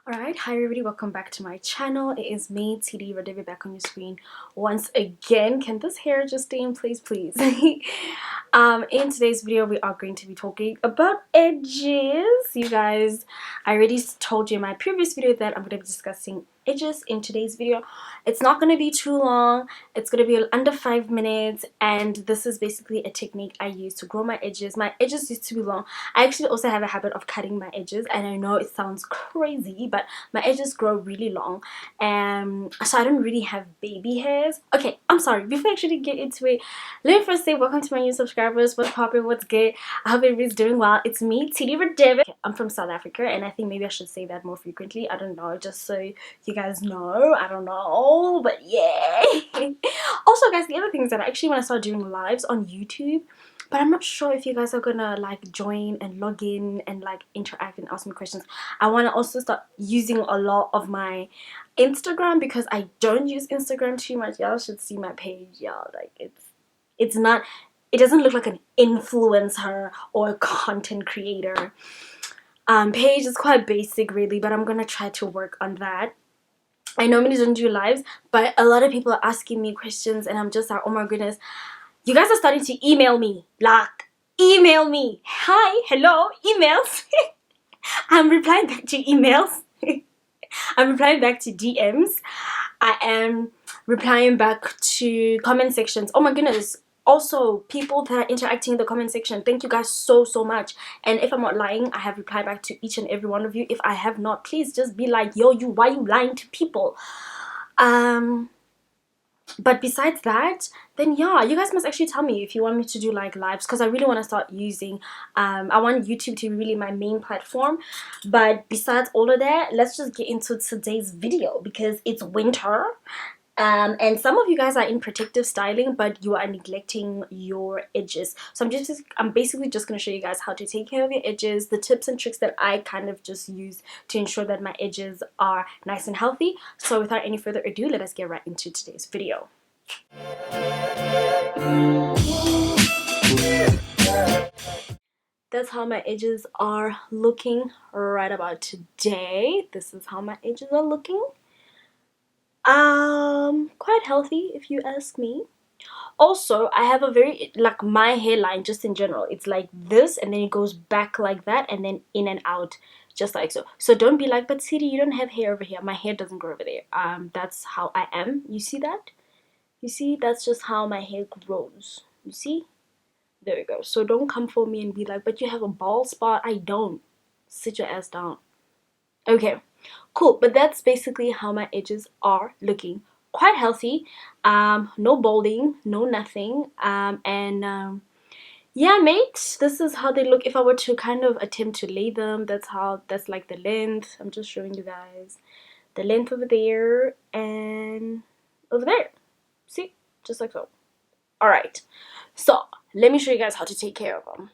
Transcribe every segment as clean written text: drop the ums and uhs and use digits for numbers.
Alright, hi everybody, welcome back to my channel. It is me, TD Radivia, back on your screen once again. Can this hair just stay in place, please? In today's video, we are going to be talking about edges. You guys, I already told you in my previous video that I'm going to be discussing edges in today's video. It's not going to be too long. It's going to be under 5 minutes, and this is basically a technique I use to grow my edges. My edges used to be long. I actually also have a habit of cutting my edges, and I know it sounds crazy, but my edges grow really long, and so I don't really have baby hairs. Okay, I'm sorry, before I actually get into it, let me first say welcome to my new subscribers. What's poppin', what's good? I hope everybody's doing well. It's me, TD Radivia. Okay, I'm from South Africa, and I think maybe I should say that more frequently. I don't know, just so you guys know. I don't know, but yeah. Also guys, the other thing is that I actually want to start doing lives on YouTube, but I'm not sure if you guys are gonna like join and log in and like interact and ask me questions. I want to also start using a lot of my Instagram because I don't use Instagram too much. Y'all should see my page, y'all. Like it's not, it doesn't look like an influencer or a content creator page. It's quite basic really, but I'm gonna try to work on that. I normally don't do lives, but a lot of people are asking me questions, and I'm just like, oh my goodness, you guys are starting to email me. Like, email me. Hi, hello, emails. I'm replying back to emails. I'm replying back to DMs. I am replying back to comment sections. Oh my goodness. Also, people that are interacting in the comment section, thank you guys so much. And if I'm not lying, I have replied back to each and every one of you. If I have not, please just be like, yo, why you lying to people? But besides that, then yeah, you guys must actually tell me if you want me to do like lives, because I really want to start using I want YouTube to be really my main platform. But besides all of that, let's just get into today's video because it's winter. And some of you guys are in protective styling, but you are neglecting your edges. So I'm basically just going to show you guys how to take care of your edges, the tips and tricks that I kind of just use to ensure that my edges are nice and healthy. So without any further ado, let us get right into today's video. That's how my edges are looking right about today. This is how my edges are looking. Quite healthy if you ask me. Also, I have a very, like, my hairline just in general, it's like this, and then it goes back like that, and then in and out just like so. So don't be like, but Siri, you don't have hair over here. My hair doesn't grow over there. That's how I am. You see that? You see, that's just how my hair grows. You see? There we go. So don't come for me and be like, but you have a bald spot. I don't. Sit your ass down. Okay, cool. But that's basically how my edges are looking. Quite healthy. No balding, no nothing. Yeah, mate, this is how they look. If I were to kind of attempt to lay them, that's like the length. I'm just showing you guys the length over there and over there. See? Just like so. Alright, so let me show you guys how to take care of them.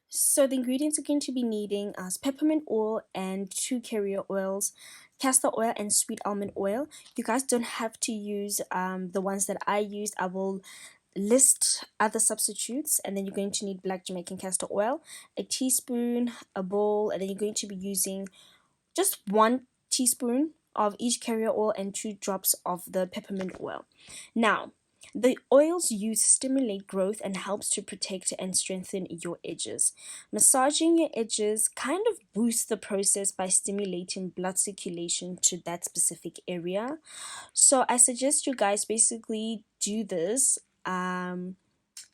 So the ingredients you're going to be needing is peppermint oil and 2 carrier oils, castor oil and sweet almond oil. You guys don't have to use the ones that I used. I will list other substitutes. And then you're going to need black Jamaican castor oil, a teaspoon, a bowl, and then you're going to be using just 1 teaspoon of each carrier oil and 2 drops of the peppermint oil. Now, the oils used stimulate growth and helps to protect and strengthen your edges. Massaging your edges kind of boosts the process by stimulating blood circulation to that specific area. So I suggest you guys basically do this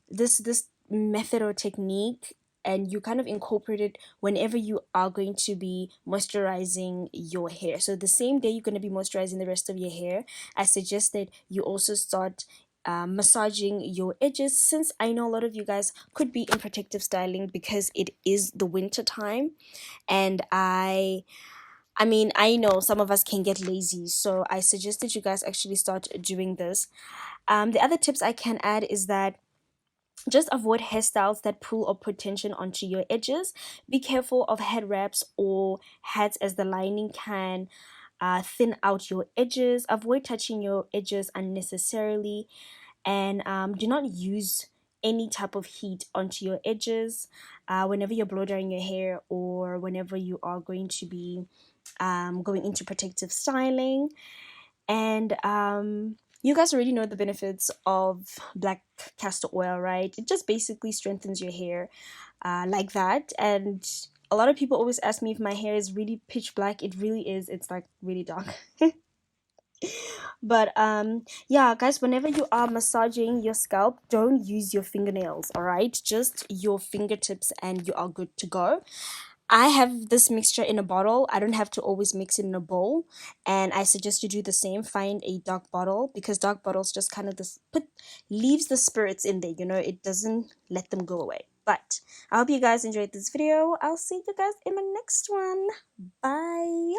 this method or technique, and you kind of incorporate it whenever you are going to be moisturizing your hair. So the same day you're going to be moisturizing the rest of your hair, I suggest that you also start massaging your edges, since I know a lot of you guys could be in protective styling because it is the winter time, and I mean, I know some of us can get lazy, so I suggest that you guys actually start doing this. The other tips I can add is that just avoid hairstyles that pull or put tension onto your edges. Be careful of head wraps or hats, as the lining can thin out your edges. Avoid touching your edges unnecessarily, and do not use any type of heat onto your edges whenever you're blow drying your hair, or whenever you are going to be going into protective styling. And you guys already know the benefits of black castor oil, right? It just basically strengthens your hair like that. And a lot of people always ask me if my hair is really pitch black. It really is. It's like really dark. But yeah, guys, whenever you are massaging your scalp, don't use your fingernails, all right? Just your fingertips and you are good to go. I have this mixture in a bottle. I don't have to always mix it in a bowl, and I suggest you do the same. Find a dark bottle, because dark bottles just kind of leaves the spirits in there, you know. It doesn't let them go away. But I hope you guys enjoyed this video. I'll see you guys in my next one. Bye.